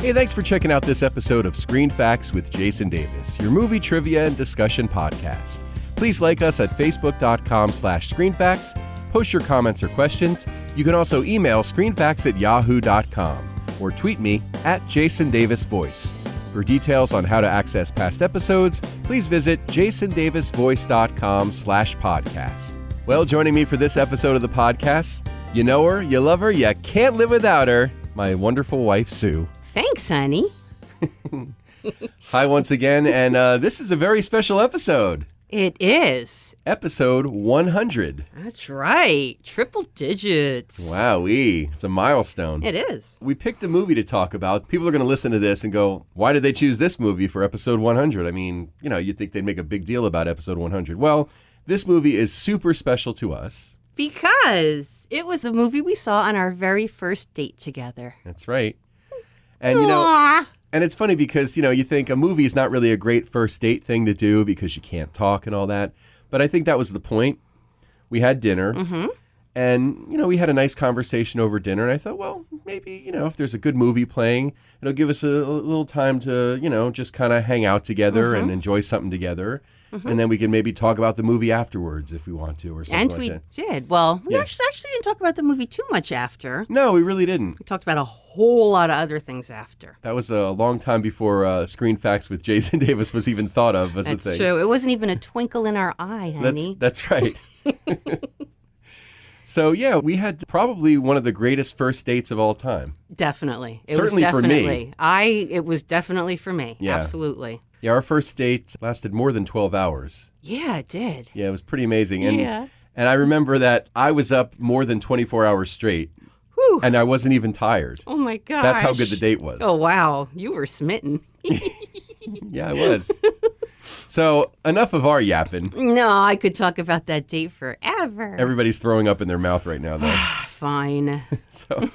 Hey, thanks for checking out this episode of Screen Facts with Jason Davis, your movie trivia and discussion podcast. Please like us at facebook.com/screenfacts, post your comments or questions. You can also email screenfacts@yahoo.com or tweet me at Jason Davis Voice. For details on how to access past episodes, please visit jasondavisvoice.com/podcast. Well, joining me for this episode of the podcast, you know her, you love her, you can't live without her, my wonderful wife, Sue. Thanks, honey. Hi once again, and this is a very special episode. It is. Episode 100. That's right. Triple digits. Wowee. It's a milestone. It is. We picked a movie to talk about. People are going to listen to this and go, why did they choose this movie for episode 100? I mean, you'd think they'd make a big deal about episode 100. Well, this movie is super special to us. Because it was a movie we saw on our very first date together. That's right. And, and it's funny because, you think a movie is not really a great first date thing to do because you can't talk and all that. But I think that was the point. We had dinner, and, we had a nice conversation over dinner. And I thought, well, maybe, if there's a good movie playing, it'll give us a little time to, just kind of hang out together and enjoy something together. And then we can maybe talk about the movie afterwards if we want to or something like that. And we did. Well, we actually didn't talk about the movie too much after. No, we really didn't. We talked about a whole lot of other things after. That was a long time before Screen Facts with Jason Davis was even thought of as a thing. That's true. It wasn't even a twinkle in our eye, honey. That's right. So, yeah, we had probably one of the greatest first dates of all time. Definitely. Certainly for me. It was definitely for me. Yeah. Absolutely. Yeah, our first date lasted more than 12 hours. Yeah, it did. Yeah, it was pretty amazing. Yeah. And I remember that I was up more than 24 hours straight. Whew. And I wasn't even tired. Oh, my gosh. That's how good the date was. Oh, wow. You were smitten. Yeah, I was. So, enough of our yapping. No, I could talk about that date forever. Everybody's throwing up in their mouth right now, though. Fine. So,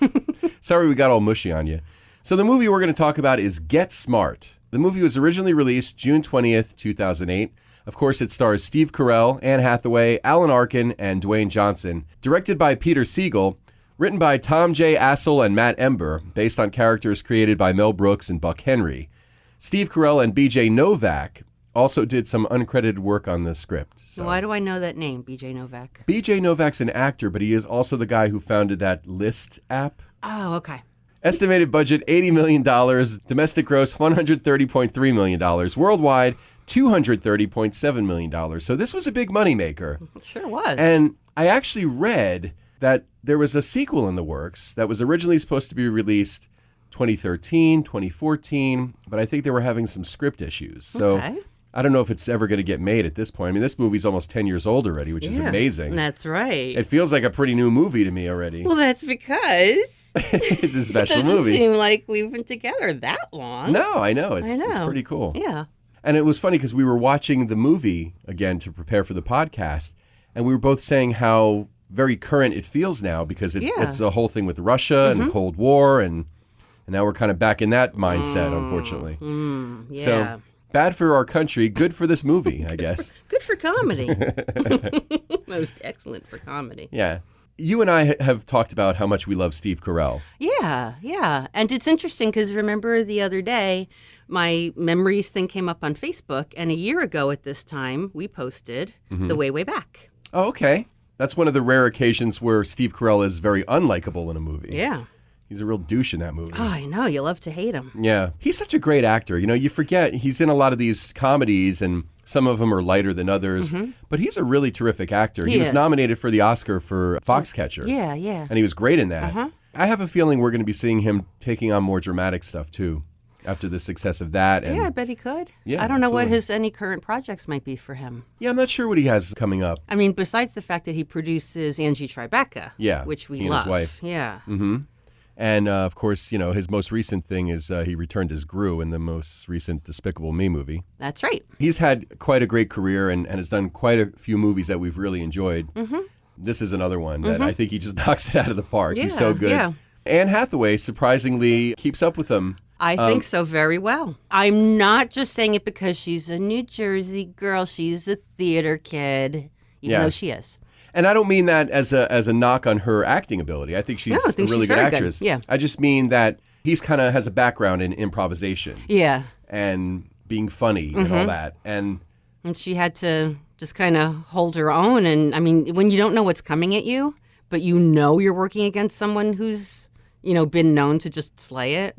sorry we got all mushy on you. So, the movie we're going to talk about is Get Smart. The movie was originally released June 20th, 2008. Of course, it stars Steve Carell, Anne Hathaway, Alan Arkin, and Dwayne Johnson. Directed by Peter Siegel. Written by Tom J. Assel and Matt Ember, based on characters created by Mel Brooks and Buck Henry. Steve Carell and B.J. Novak also did some uncredited work on the script. So. Why do I know that name, B.J. Novak? B.J. Novak's an actor, but he is also the guy who founded that List app. Oh, okay. Estimated budget, $80 million. Domestic gross, $130.3 million. Worldwide, $230.7 million. So this was a big moneymaker. It sure was. And I actually read that there was a sequel in the works that was originally supposed to be released 2013, 2014, but I think they were having some script issues. So I don't know if it's ever going to get made at this point. I mean, this movie's almost 10 years old already, which is amazing. That's right. It feels like a pretty new movie to me already. Well, that's because it's a special it doesn't movie. seem like we've been together that long. No, I know. It's pretty cool. Yeah. And it was funny because we were watching the movie again to prepare for the podcast, and we were both saying how very current it feels now because it's a whole thing with Russia and the Cold War, and now we're kind of back in that mindset, unfortunately. Yeah. So bad for our country, good for this movie, I guess. Good for comedy. Most excellent for comedy. Yeah. You and I have talked about how much we love Steve Carell. Yeah. And it's interesting because remember the other day, my memories thing came up on Facebook, and a year ago at this time, we posted The Way, Way Back. Oh, okay. That's one of the rare occasions where Steve Carell is very unlikable in a movie. Yeah. He's a real douche in that movie. Oh, I know. You love to hate him. Yeah. He's such a great actor. You forget he's in a lot of these comedies, and some of them are lighter than others. But he's a really terrific actor. He was nominated for the Oscar for Foxcatcher. Yeah. And he was great in that. I have a feeling we're going to be seeing him taking on more dramatic stuff, too, after the success of that. And I bet he could. Yeah, I don't know what absolutely. any current projects might be for him. Yeah, I'm not sure what he has coming up. I mean, besides the fact that he produces Angie Tribeca, which we he and love. his wife. Yeah. And, of course, his most recent thing is he returned as Gru in the most recent Despicable Me movie. That's right. He's had quite a great career and has done quite a few movies that we've really enjoyed. This is another one that I think he just knocks it out of the park. He's so good. Yeah. Anne Hathaway, surprisingly, keeps up with him. I think so very well. I'm not just saying it because she's a New Jersey girl. She's a theater kid, even though she is. And I don't mean that as a knock on her acting ability. I think she's a really good actress. Yeah. I just mean that He's kind of has a background in improvisation Yeah. and being funny and all that. And she had to just kind of hold her own. And I mean, when you don't know what's coming at you, but you know you're working against someone who's, been known to just slay it.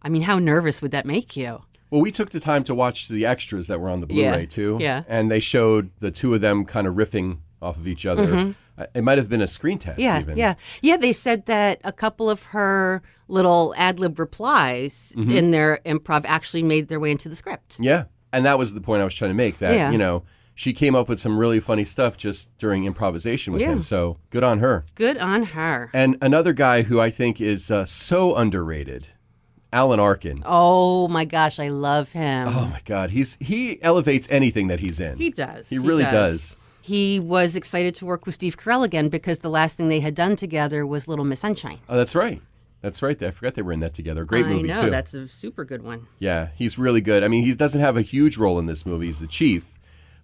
I mean, how nervous would that make you? well, we took the time to watch the extras that were on the Blu-ray too. Yeah. And they showed the two of them kind of riffing off of each other. It might have been a screen test even. Yeah, they said that a couple of her little ad-lib replies in their improv actually made their way into the script. Yeah. And that was the point I was trying to make, that, Yeah. She came up with some really funny stuff just during improvisation with him. So good on her. Good on her. And another guy who I think is so underrated, Alan Arkin. Oh my gosh, I love him. Oh my God, he elevates anything that he's in. He does. He really does. He was excited to work with Steve Carell again because the last thing they had done together was Little Miss Sunshine. Oh, that's right. That's right. I forgot they were in that together. Great movie, I know, too. that's a super good one. Yeah, he's really good. I mean, he doesn't have a huge role in this movie. He's the chief,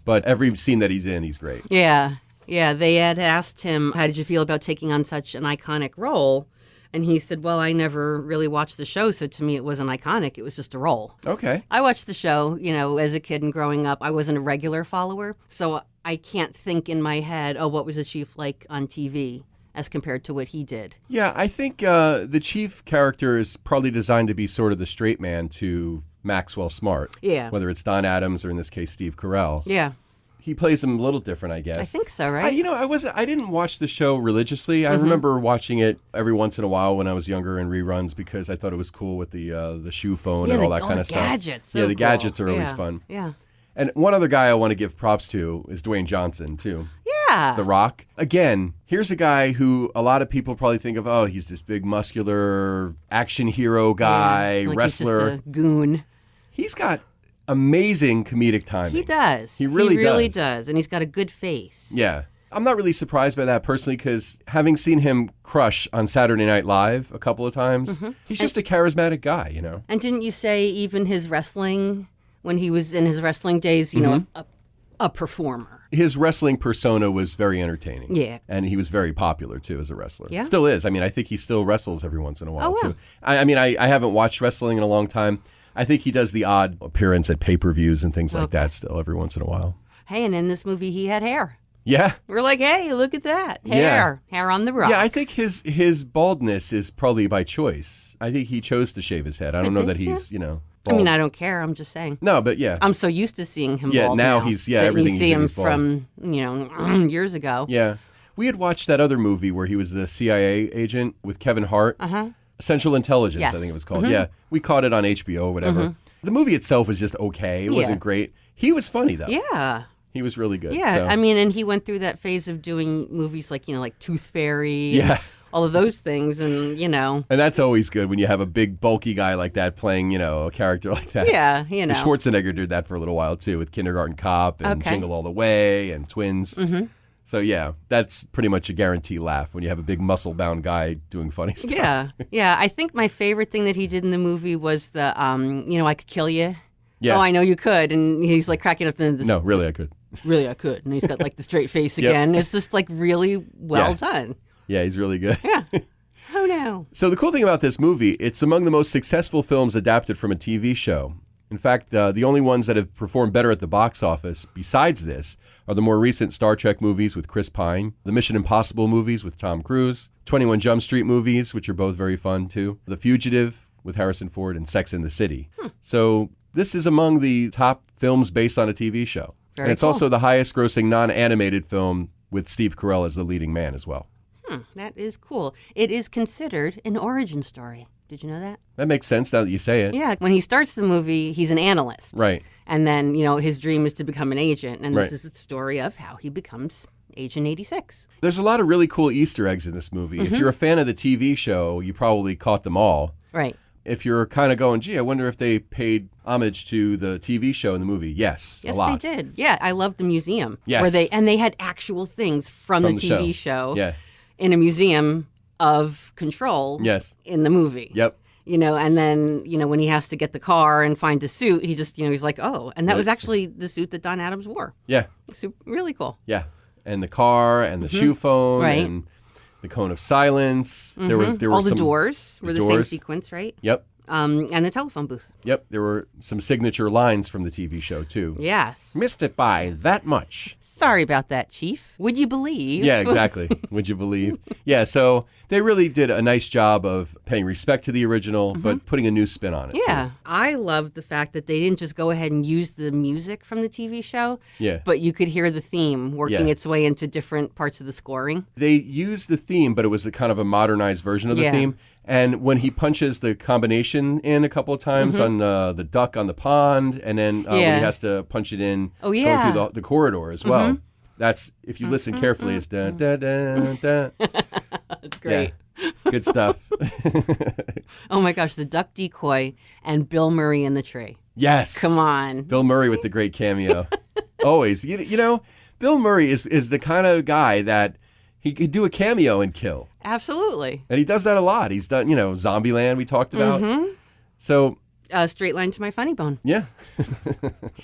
but every scene that he's in, he's great. Yeah. They had asked him, how did you feel about taking on such an iconic role? And he said, well, I never really watched the show, so to me it wasn't iconic. It was just a role. Okay. I watched the show, as a kid and growing up. I wasn't a regular follower, so I can't think in my head, what was the chief like on TV as compared to what he did? Yeah, I think the chief character is probably designed to be sort of the straight man to Maxwell Smart. Yeah. Whether it's Don Adams or in this case Steve Carell. Yeah. He plays him a little different, I guess. I think so, right? I didn't watch the show religiously. I remember watching it every once in a while when I was younger in reruns because I thought it was cool with the shoe phone and all that kind of stuff. Gadgets. Yeah, So the cool. gadgets are always fun. Yeah. And one other guy I want to give props to is Dwayne Johnson, too. Yeah. The Rock. Again, here's a guy who a lot of people probably think of, he's this big muscular action hero guy, like wrestler. He's just a goon. He's got amazing comedic timing. He does. He really does. And he's got a good face. Yeah. I'm not really surprised by that personally because having seen him crush on Saturday Night Live a couple of times, he's just a charismatic guy, And didn't you say even his wrestling, when he was in his wrestling days, a performer? His wrestling persona was very entertaining. Yeah. And he was very popular, too, as a wrestler. Yeah. Still is. I mean, I think he still wrestles every once in a while, Oh, wow. too. I haven't watched wrestling in a long time. I think he does the odd appearance at pay-per-views and things like that still every once in a while. Hey, and in this movie, he had hair. Yeah. We're like, hey, look at that. Hair. Hair on the Rock. Yeah, I think his baldness is probably by choice. I think he chose to shave his head. I don't know that he's, bald. I mean, I don't care. I'm just saying. No, but yeah. I'm so used to seeing him Yeah, bald now now he's- that everything you he's see in him is bald. from, years ago. Yeah. We had watched that other movie where he was the CIA agent with Kevin Hart. Central Intelligence, Yes. I think it was called. Yeah. We caught it on HBO or whatever. The movie itself was just okay. It wasn't great. He was funny, though. Yeah. He was really good. Yeah. so. I mean, and he went through that phase of doing movies like, like Tooth Fairy. Yeah. And all of those things. And, And that's always good when you have a big, bulky guy like that playing, a character like that. yeah, Schwarzenegger did that for a little while, too, with Kindergarten Cop and Okay. Jingle All the Way and Twins. So, yeah, that's pretty much a guarantee laugh when you have a big, muscle-bound guy doing funny stuff. Yeah. Yeah. I think my favorite thing that he did in the movie was the, I could kill you. Yeah. Oh, I know you could. And he's like cracking up in this. No, really, I could. Really, I could. And he's got like the straight face Yep. again. It's just like really well Yeah. done. Yeah, he's really good. Yeah. Oh, no. So the cool thing about this movie, it's among the most successful films adapted from a TV show. In fact, the only ones that have performed better at the box office besides this are the more recent Star Trek movies with Chris Pine, the Mission Impossible movies with Tom Cruise, 21 Jump Street movies, which are both very fun too, The Fugitive with Harrison Ford, and Sex and the City. So this is among the top films based on a TV show. Very and it's cool. also the highest grossing non-animated film with Steve Carell as the leading man as well. That is cool. It is considered an origin story. Did you know that? That makes sense now that you say it. Yeah. When he starts the movie, he's an analyst. Right. And then, his dream is to become an agent. And Right. this is the story of how he becomes Agent 86. There's a lot of really cool Easter eggs in this movie. If you're a fan of the TV show, you probably caught them all. Right. If you're kind of going, gee, I wonder if they paid homage to the TV show in the movie. Yes, Yes, a lot. they did. Yeah, I love the museum. Yes. They had actual things from the TV show Yeah. in a museum of Control Yes. in the movie. Yep. And then, when he has to get the car and find a suit, he just, he's like, oh. And that Right. was actually the suit that Don Adams wore. Yeah. Really cool. Yeah. And the car and the shoe phone. Right. And The Cone of Silence. There were All the some doors were the same doors. sequence, right? Yep. And the telephone booth. Yep. There were some signature lines from the TV show too. Yes. Missed it by that much. Sorry about that, Chief. Would you believe? Yeah, exactly. Would you believe? Yeah, so they really did a nice job of paying respect to the original, but putting a new spin on it. Yeah. I loved the fact that they didn't just go ahead and use the music from the TV show, Yeah. but you could hear the theme working Yeah. its way into different parts of the scoring. They used the theme, but it was a kind of a modernized version of the Yeah. theme. And when he punches the combination in a couple of times on the duck on the pond, and then when he Yeah. has to punch it in Oh, yeah. going through the corridor as well. That's, if you listen carefully, it's da da da da. It's great. Yeah. Good stuff. Oh my gosh, the duck decoy and Bill Murray in the tree. Yes. Come on. Bill Murray with the great cameo. Always. You know, Bill Murray is the kind of guy that he could do a cameo and kill. Absolutely. And he does that a lot. He's done, Zombieland we talked about. So, Straight line to my funny bone. yeah.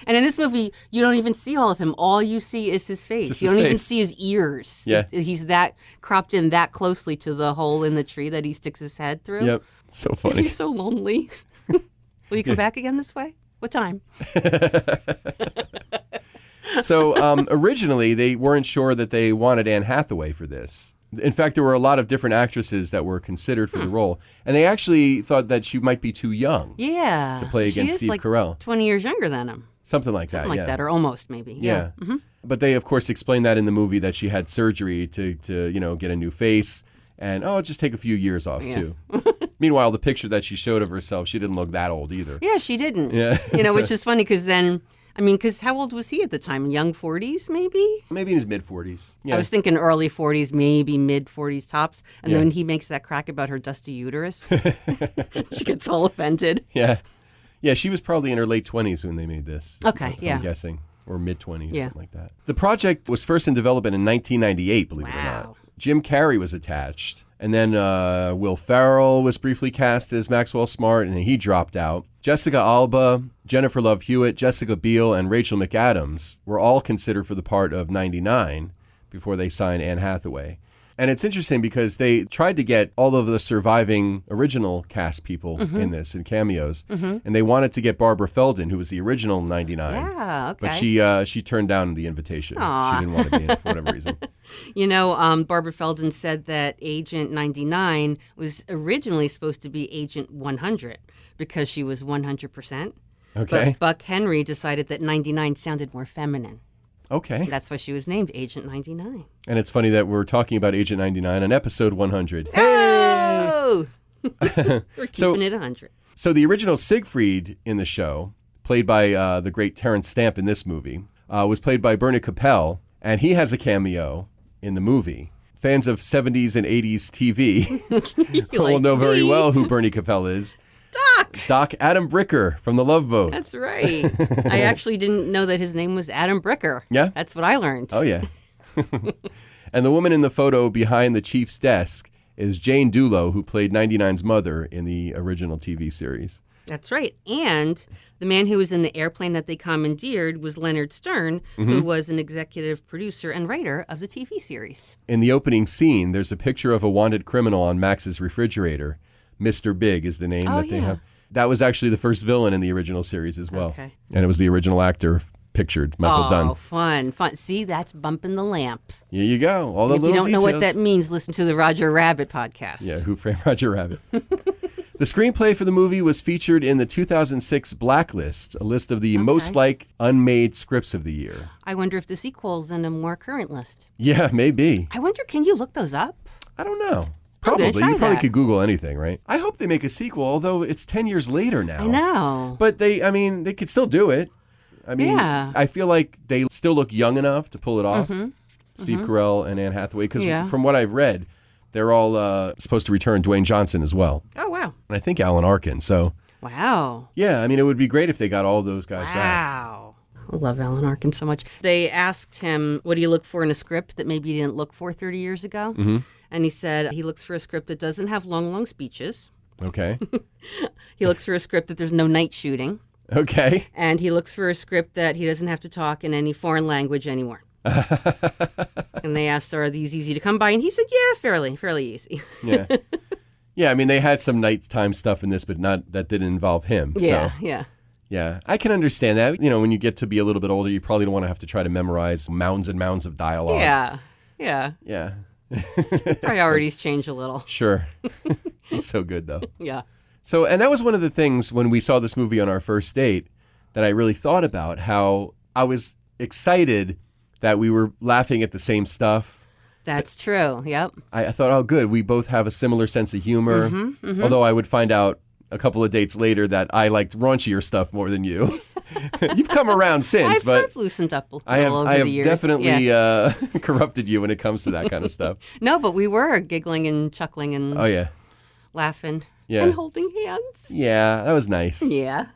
And in this movie, you don't even see all of him. All you see is his face. Just You his don't even face. see his ears. Yeah. He's that cropped in that closely to the hole in the tree that he sticks his head through. Yep. So funny. He's so lonely. Will you come back again this way? What time? So originally, they weren't sure that they wanted Anne Hathaway for this. In fact, there were a lot of different actresses that were considered for the role. And they actually thought that she might be too young Yeah. to play She against is Steve like Carell. 20 years younger than him. Something like that, Something like yeah. that, or almost maybe. Yeah. But they, of course, explained that in the movie that she had surgery to get a new face. And, just take a few years off, too. Meanwhile, the picture that she showed of herself, she didn't look that old either. Yeah, she didn't. Yeah. Which is funny because then, because how old was he at the time? Young 40s, maybe? Maybe in his mid-40s. Yeah. I was thinking early 40s, maybe mid 40s tops. And Yeah. then he makes that crack about her dusty uterus. She gets all offended. Yeah. Yeah, she was probably in her late 20s when they made this. Okay, yeah. I'm guessing. Or mid-20s, Yeah. something like that. The project was first in development in 1998, believe it or not. Wow. Jim Carrey was attached. And then Will Ferrell was briefly cast as Maxwell Smart, and he dropped out. Jessica Alba, Jennifer Love Hewitt, Jessica Biel, and Rachel McAdams were all considered for the part of 99 before they signed Anne Hathaway. And it's interesting because they tried to get all of the surviving original cast people in this and cameos, and they wanted to get Barbara Feldon, who was the original 99. Yeah, okay. But she turned down the invitation. Aw. She didn't want to be in it for whatever reason. Barbara Feldon said that Agent 99 was originally supposed to be Agent 100 because she was 100%. Okay. But Buck Henry decided that 99 sounded more feminine. Okay. That's why she was named Agent 99. And it's funny that we're talking about Agent 99 on episode 100. Oh! We're keeping So- it 100. So the original Siegfried in the show, played by the great Terrence Stamp in this movie, was played by Bernie Capel, and he has a cameo in the movie. Fans of 70s and 80s TV will like know very me. well who Bernie Capel is. Doc Adam Bricker from The Love Boat. That's right. I actually didn't know that his name was Adam Bricker. Yeah? That's what I learned. Oh, yeah. And the woman in the photo behind the chief's desk is Jane Dulo, who played 99's mother in the original TV series. That's right. And the man who was in the airplane that they commandeered was Leonard Stern, who was an executive producer and writer of the TV series. In the opening scene, there's a picture of a wanted criminal on Max's refrigerator. Mr. Big is the name Oh, that they yeah. have. That was actually the first villain in the original series as well. Okay. And it was the original actor pictured, Michael Oh, Dunn. fun. See, that's bumping the lamp. Here you go. All the If you little don't know what details. that means, listen to the Roger Rabbit podcast. Yeah, Who Framed Roger Rabbit. The screenplay for the movie was featured in the 2006 Blacklist, a list of the most liked unmade scripts of the year. I wonder if this equals in a more current list. Yeah, maybe. I wonder, can you look those up? I don't know. I'm gonna Probably. try You probably that. could Google anything, right? I hope they make a sequel, although it's 10 years later now. I know. But they could still do it. I mean, Yeah. I feel like they still look young enough to pull it off. Steve Carell and Anne Hathaway. Because Yeah. from what I've read, they're all supposed to return Dwayne Johnson as well. Oh, wow. And I think Alan Arkin. So, Wow. yeah, I mean, it would be great if they got all those guys back. Wow. I love Alan Arkin so much. They asked him, what do you look for in a script that maybe you didn't look for 30 years ago? Mm-hmm. And he said he looks for a script that doesn't have long speeches. Okay. He looks for a script that there's no night shooting. Okay. And he looks for a script that he doesn't have to talk in any foreign language anymore. And they asked, "Are these easy to come by?" And he said, "Yeah, fairly easy." Yeah. Yeah, I mean, they had some nighttime stuff in this, but not that didn't involve him. Yeah, So, yeah. yeah, I can understand that. You know, when you get to be a little bit older, you probably don't want to have to try to memorize mounds and mounds of dialogue. Yeah, yeah. Yeah. Priorities change a little. Sure. He's so good, though. Yeah. So, and that was one of the things when we saw this movie on our first date that I really thought about, how I was excited that we were laughing at the same stuff. That's true. Yep. I thought, oh, good. We both have a similar sense of humor. Although I would find out a couple of dates later that I liked raunchier stuff more than you. You've come around since, but I've loosened up a little I over have the years. definitely Yeah. corrupted you when it comes to that kind of stuff. No, but we were giggling and chuckling and Oh, yeah. laughing Yeah. and holding hands. Yeah, that was nice. Yeah.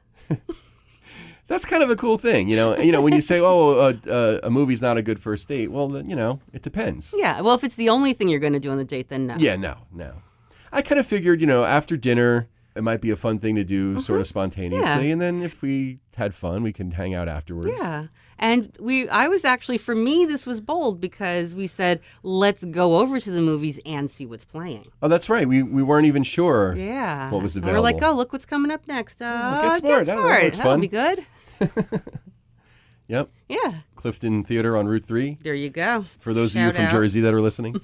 That's kind of a cool thing, you know. When you say, "Oh, a movie's not a good first date," well, then, it depends. Yeah. Well, if it's the only thing you're going to do on the date, then no. Yeah, no. I kind of figured, after dinner, it might be a fun thing to do, sort of spontaneously, and then if we had fun, we can hang out afterwards. Yeah. And I was actually, for me, this was bold because we said, let's go over to the movies and see what's playing. Oh, that's right. We weren't even sure. Yeah. What was And we're like, available. oh, look what's coming up next. Get Smart. That looks That'll fun. be good. Yep. Yeah. Clifton Theater on Route 3. There you go. For those of you Shout from out. Jersey that are listening.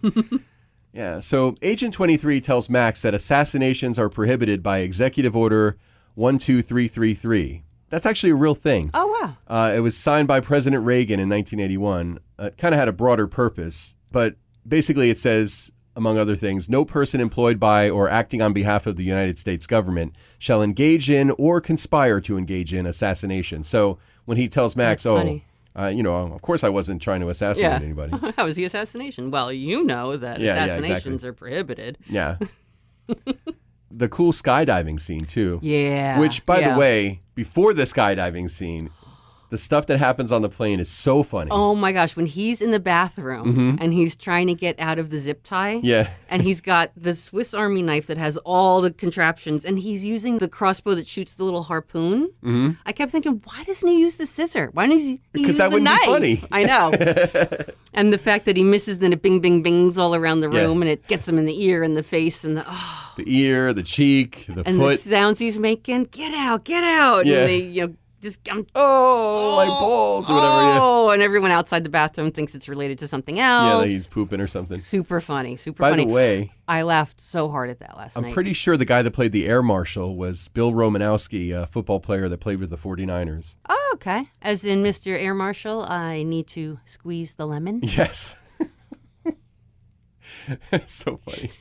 Yeah, so Agent 23 tells Max that assassinations are prohibited by Executive Order 12333. That's actually a real thing. Oh, wow. It was signed by President Reagan in 1981. It kind of had a broader purpose, but basically it says, among other things, no person employed by or acting on behalf of the United States government shall engage in or conspire to engage in assassination. So when he tells Max, That's funny. of course I wasn't trying to assassinate anybody. How was the assassination? Well, you know that Yeah, assassinations exactly. are prohibited. Yeah. The cool skydiving scene, too. Yeah. Which, by yeah. the way, before the skydiving scene, the stuff that happens on the plane is so funny. Oh my gosh, when he's in the bathroom and he's trying to get out of the zip tie. Yeah. And he's got the Swiss Army knife that has all the contraptions and he's using the crossbow that shoots the little harpoon. Mm-hmm. I kept thinking, why doesn't he use the scissor? Why doesn't he Because use that the wouldn't knife? be funny. I know. And the fact that he misses, then it bing, bing, bings all around the room and it gets him in the ear and the face and The ear, the cheek, the and foot. the sounds he's making. Get out, get out. Yeah. And they, just My balls or whatever. Yeah. Oh, and everyone outside the bathroom thinks it's related to something Yeah, else. like he's pooping or something. Super funny, super By funny. the way, I laughed so hard at that last I'm night. pretty sure the guy that played the air marshal was Bill Romanowski, a football player that played with the 49ers. Oh, okay. As in Mr. Air Marshal, I need to squeeze the lemon. Yes. It's so funny.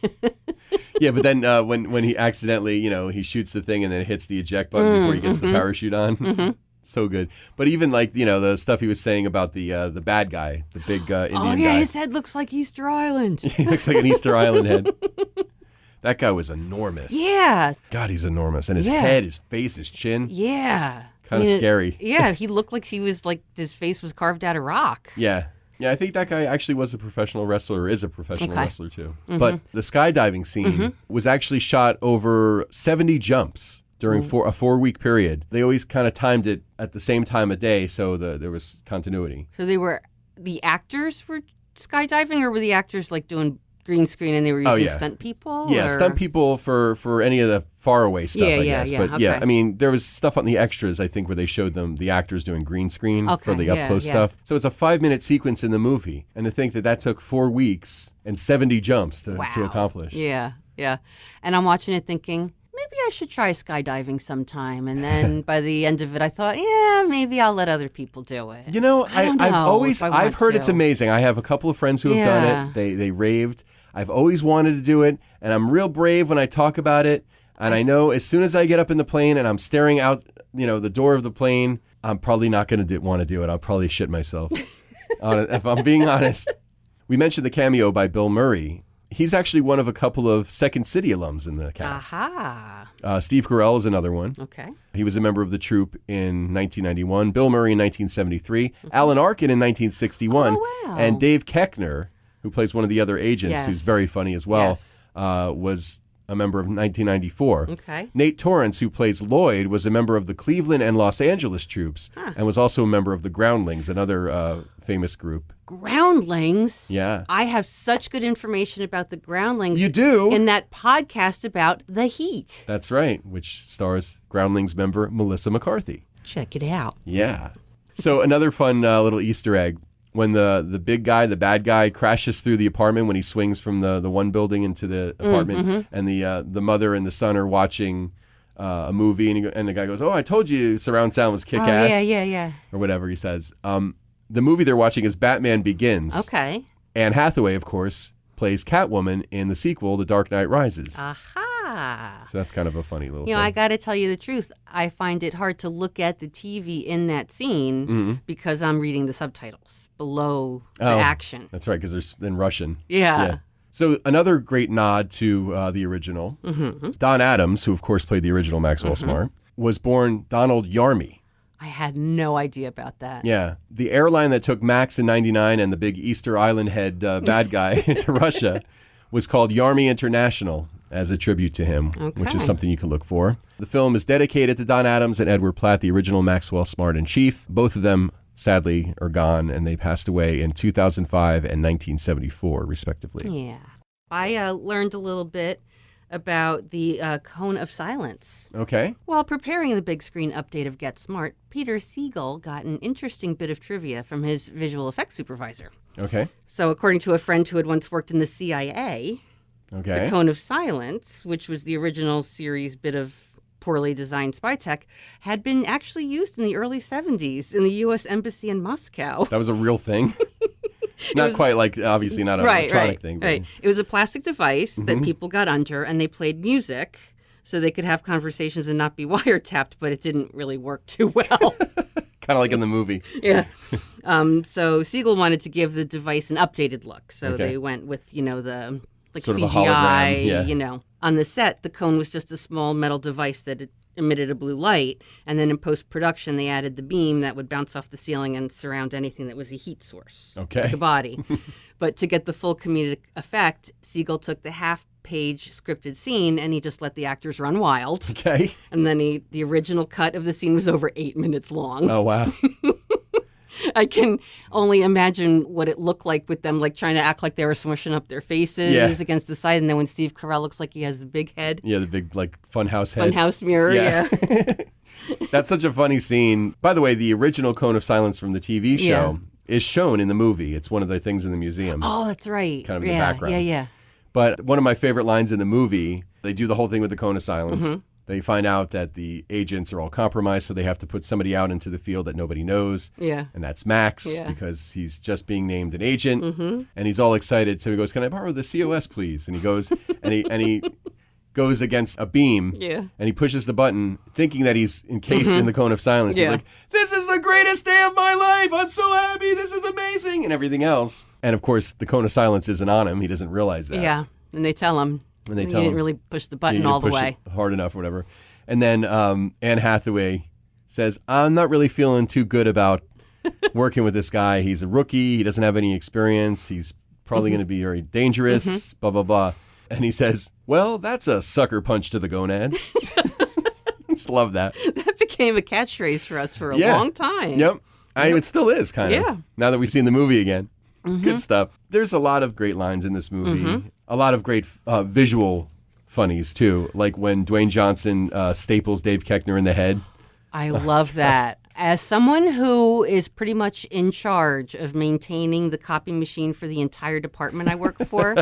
Yeah, but then when he accidentally, he shoots the thing and then hits the eject button before he gets the parachute on. So good. But even like, the stuff he was saying about the bad guy, the big Indian Oh, yeah, guy. his head looks like Easter Island. He looks like an Easter Island head. That guy was enormous. Yeah, God, he's enormous. And his Yeah. head, his face, his chin, yeah. kind of scary. Yeah, he looked like his face was carved out of rock. Yeah. Yeah, I think that guy actually was a professional wrestler, or is a professional Okay. wrestler too. But the skydiving scene was actually shot over 70 jumps during a 4-week period. They always kind of timed it at the same time of day, so there was continuity. So the actors were skydiving, or were the actors like doing green screen and they were using stunt people? Yeah, or? stunt people for any of the faraway stuff, I guess. Yeah, But okay. yeah, I mean, there was stuff on the extras, I think, where they showed them, the actors doing green screen for Okay, the up-close yeah. stuff. So it's a 5-minute sequence in the movie. And to think that took 4 weeks and 70 jumps to accomplish. Yeah, yeah. And I'm watching it thinking, maybe I should try skydiving sometime. And then by the end of it, I thought, yeah, maybe I'll let other people do it. You know, I don't know if I I've want heard to. it's amazing. I have a couple of friends who have done Yeah. it. They raved. I've always wanted to do it, and I'm real brave when I talk about it. And I know as soon as I get up in the plane and I'm staring out, the door of the plane, I'm probably not going to want to do it. I'll probably shit myself. If I'm being honest. We mentioned the cameo by Bill Murray. He's actually one of a couple of Second City alums in the cast. Aha. Steve Carell is another one. Okay. He was a member of the troupe in 1991, Bill Murray in 1973, Alan Arkin in 1961, Oh, wow. and Dave Koechner, who plays one of the other agents, Yes. who's very funny as well, Yes. was a member of 1994. Okay. Nate Torrance, who plays Lloyd, was a member of the Cleveland and Los Angeles troops and was also a member of the Groundlings, another famous group. Groundlings? Yeah. I have such good information about the Groundlings. You do? In that podcast about the Heat. That's right, which stars Groundlings member Melissa McCarthy. Check it out. Yeah. So another fun little Easter egg. When the big guy, the bad guy, crashes through the apartment when he swings from the one building into the apartment, and the mother and the son are watching a movie, and the guy goes, "Oh, I told you surround sound was kick-ass," Yeah. or whatever he says. The movie they're watching is Batman Begins. Okay. Anne Hathaway, of course, plays Catwoman in the sequel, The Dark Knight Rises. Aha. So that's kind of a funny little You know, thing. I got to tell you the truth. I find it hard to look at the TV in that scene because I'm reading the subtitles below the action. That's right, because they're in Russian. Yeah. So another great nod to the original. Don Adams, who of course played the original Maxwell Smart, was born Donald Yarmy. I had no idea about that. Yeah. The airline that took Max in 99 and the big Easter Island head bad guy to Russia was called Yarmy International as a tribute to him, which is something you can look for. The film is dedicated to Don Adams and Edward Platt, the original Maxwell Smart in chief. Both of them, sadly, are gone, and they passed away in 2005 and 1974, respectively. Yeah. I learned a little bit about the Cone of Silence. Okay. While preparing the big screen update of Get Smart, Peter Siegel got an interesting bit of trivia from his visual effects supervisor. Okay. So according to a friend who had once worked in the CIA, Okay. the Cone of Silence, which was the original series bit of poorly designed spy tech, had been actually used in the early 70s in the U.S. Embassy in Moscow. That was a real thing. Not quite like, obviously not an electronic thing. But... Right. It was a plastic device that people got under, and they played music so they could have conversations and not be wiretapped, but it didn't really work too well. Kind of like in the movie. Yeah. So Siegel wanted to give the device an updated look, so they went with, the Sort CGI, of a hologram, yeah. On the set, the cone was just a small metal device that emitted a blue light, and then in post-production, they added the beam that would bounce off the ceiling and surround anything that was a heat source, like a body. But to get the full comedic effect, Siegel took the half-page scripted scene, and he just let the actors run wild. Okay. And then the original cut of the scene was over 8 minutes long. Oh, wow. I can only imagine what it looked like with them, like trying to act like they were smushing up their faces against the side. And then when Steve Carell looks like he has the big head. Yeah, the big, like, funhouse head. Funhouse mirror, yeah. That's such a funny scene. By the way, the original Cone of Silence from the TV show is shown in the movie. It's one of the things in the museum. Oh, that's right. Kind of in the background. Yeah. But one of my favorite lines in the movie, they do the whole thing with the Cone of Silence. They find out that the agents are all compromised, so they have to put somebody out into the field that nobody knows. Yeah. And that's Max, because he's just being named an agent. And he's all excited. So he goes, "Can I borrow the COS, please?" And he goes, and he goes against a beam. Yeah. And he pushes the button, thinking that he's encased in the Cone of Silence. He's like, "This is the greatest day of my life. I'm so happy. This is amazing," and everything else. And of course, the Cone of Silence isn't on him. He doesn't realize that. Yeah. And they tell him. And they you tell him, didn't really push the button you didn't all the push way. it hard enough or whatever. And then Anne Hathaway says, "I'm not really feeling too good about working with this guy. He's a rookie. He doesn't have any experience. He's probably going to be very dangerous, blah, blah, blah." And he says, "Well, that's a sucker punch to the gonads." Just love that. That became a catchphrase for us for a long time. Yep. It still is, kind of. Yeah. Now that we've seen the movie again. Good stuff. There's a lot of great lines in this movie. A lot of great visual funnies, too. Like when Dwayne Johnson staples Dave Koechner in the head. I love that. As someone who is pretty much in charge of maintaining the copy machine for the entire department I work for,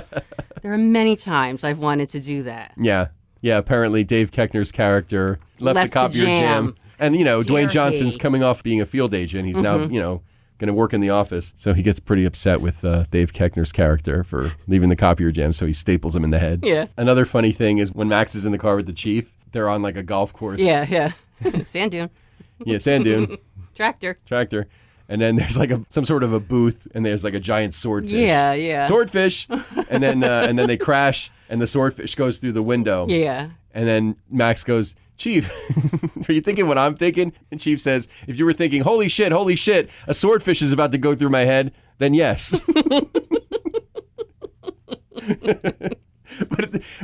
there are many times I've wanted to do that. Yeah. Yeah, apparently Dave Koechner's character left the copier jam. And, Dwayne Johnson's coming off being a field agent. He's now, going to work in the office. So he gets pretty upset with Dave Koechner's character for leaving the copier jam, so he staples him in the head. Yeah. Another funny thing is when Max is in the car with the chief, they're on like a golf course. Yeah. Sand dune. Yeah, sand dune. Tractor. And then there's like some sort of a booth, and there's like a giant swordfish. Yeah. Swordfish. And then they crash, and the swordfish goes through the window. Yeah. And then Max goes, "Chief, are you thinking what I'm thinking?" And Chief says, "If you were thinking, holy shit, a swordfish is about to go through my head, then yes."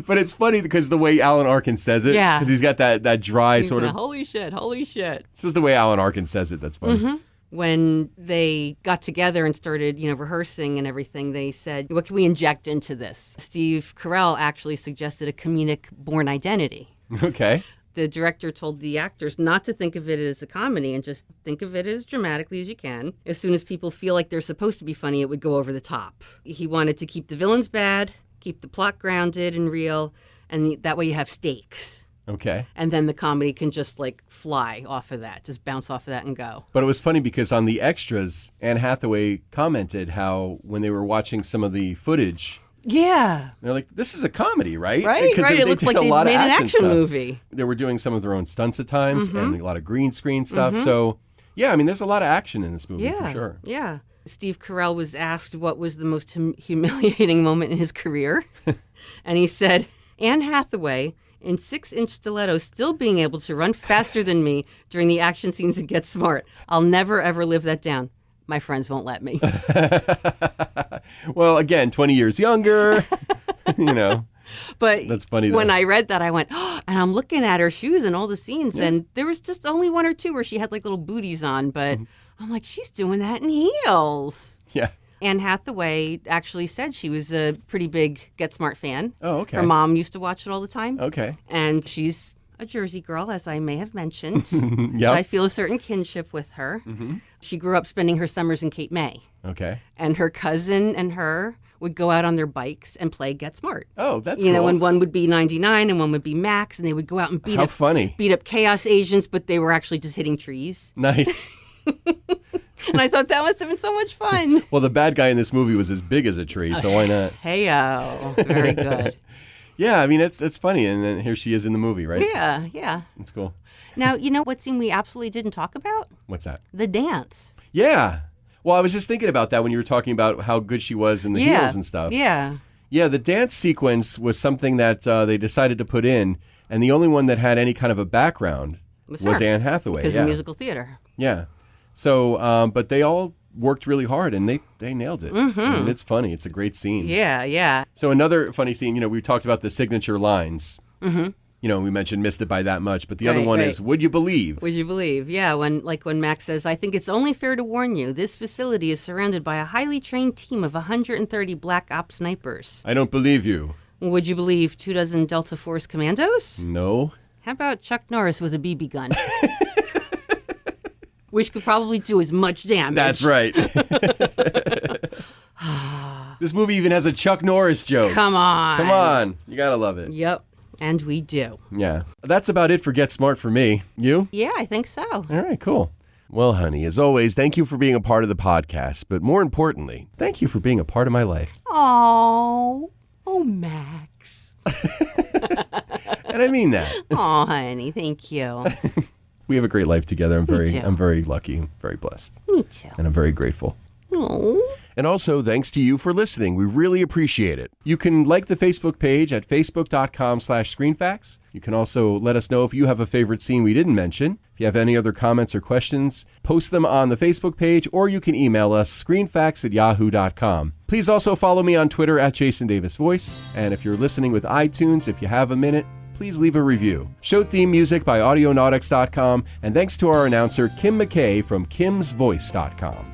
But it's funny because the way Alan Arkin says it, Yeah. because he's got that dry sort of. Holy shit, holy shit. It's just the way Alan Arkin says it that's funny. When they got together and started, rehearsing and everything, they said, what can we inject into this? Steve Carell actually suggested a comedic Bourne Identity. Okay. The director told the actors not to think of it as a comedy and just think of it as dramatically as you can. As soon as people feel like they're supposed to be funny, it would go over the top. He wanted to keep the villains bad, keep the plot grounded and real, and that way you have stakes. Okay. And then the comedy can just fly off of that, just bounce off of that and go. But it was funny because on the extras, Anne Hathaway commented how when they were watching some of the footage, Yeah. they're like, this is a comedy, right? Right, Because right. they It looks did like a they lot made of an action stuff. movie. They were doing some of their own stunts at times and a lot of green screen stuff. So, yeah, I mean, there's a lot of action in this movie for sure. Yeah. Steve Carell was asked what was the most humiliating moment in his career. And he said, Anne Hathaway in 6-inch stilettos still being able to run faster than me during the action scenes and Get Smart. I'll never, ever live that down. My friends won't let me. Well, again, 20 years younger, But That's funny, though. when I read that, I went, oh, and I'm looking at her shoes and all the scenes, and there was just only one or two where she had little booties on, but I'm like, she's doing that in heels. Yeah. Anne Hathaway actually said she was a pretty big Get Smart fan. Oh, okay. Her mom used to watch it all the time. Okay. And she's a Jersey girl, as I may have mentioned. Yep. So I feel a certain kinship with her. She grew up spending her summers in Cape May. Okay. And her cousin and her would go out on their bikes and play Get Smart. Oh, that's You cool. know, and one would be 99 and one would be Max, and they would go out and How funny. beat up chaos agents, but they were actually just hitting trees. Nice. And I thought that must have been so much fun. Well, the bad guy in this movie was as big as a tree, so why not? Hey-o. Very good. Yeah, I mean, it's funny, and then here she is in the movie, right? Yeah, yeah. It's cool. Now, you know what scene we absolutely didn't talk about? What's that? The dance. Yeah. Well, I was just thinking about that when you were talking about how good she was in the heels and stuff. Yeah. Yeah, the dance sequence was something that they decided to put in, and the only one that had any kind of a background was her, Anne Hathaway. Because yeah. of musical theater. Yeah. So, but they all worked really hard, and they nailed it. I mean, it's funny. It's a great scene. Yeah, yeah. So another funny scene, we talked about the signature lines. We mentioned missed it by that much, but the other one is, would you believe? Would you believe? Yeah, when Max says, I think it's only fair to warn you, this facility is surrounded by a highly trained team of 130 black ops snipers. I don't believe you. Would you believe 24 Delta Force commandos? No. How about Chuck Norris with a BB gun? Which could probably do as much damage. That's right. This movie even has a Chuck Norris joke. Come on. Come on. You gotta love it. Yep. And we do. Yeah. That's about it for Get Smart for me. You? Yeah, I think so. All right, cool. Well, honey, as always, thank you for being a part of the podcast. But more importantly, thank you for being a part of my life. Oh, Max. And I mean that. Oh, honey, thank you. We have a great life together. I'm too. very lucky, very blessed. Me too. And I'm very grateful. Oh. And also, thanks to you for listening. We really appreciate it. You can like the Facebook page at facebook.com/screenfacts. You can also let us know if you have a favorite scene we didn't mention. If you have any other comments or questions, post them on the Facebook page, or you can email us, screenfacts@yahoo.com. Please also follow me on Twitter at Jason Davis Voice. And if you're listening with iTunes, if you have a minute, please leave a review. Show theme music by Audionautics.com. And thanks to our announcer, Kim McKay from Kim'sVoice.com.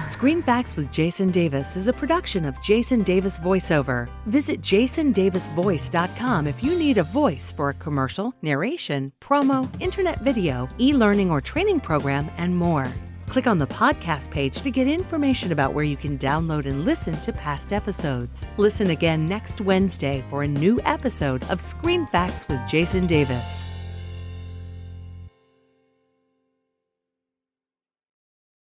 Screen Facts with Jason Davis is a production of Jason Davis VoiceOver. Visit jasondavisvoice.com if you need a voice for a commercial, narration, promo, internet video, e-learning or training program, and more. Click on the podcast page to get information about where you can download and listen to past episodes. Listen again next Wednesday for a new episode of Screen Facts with Jason Davis.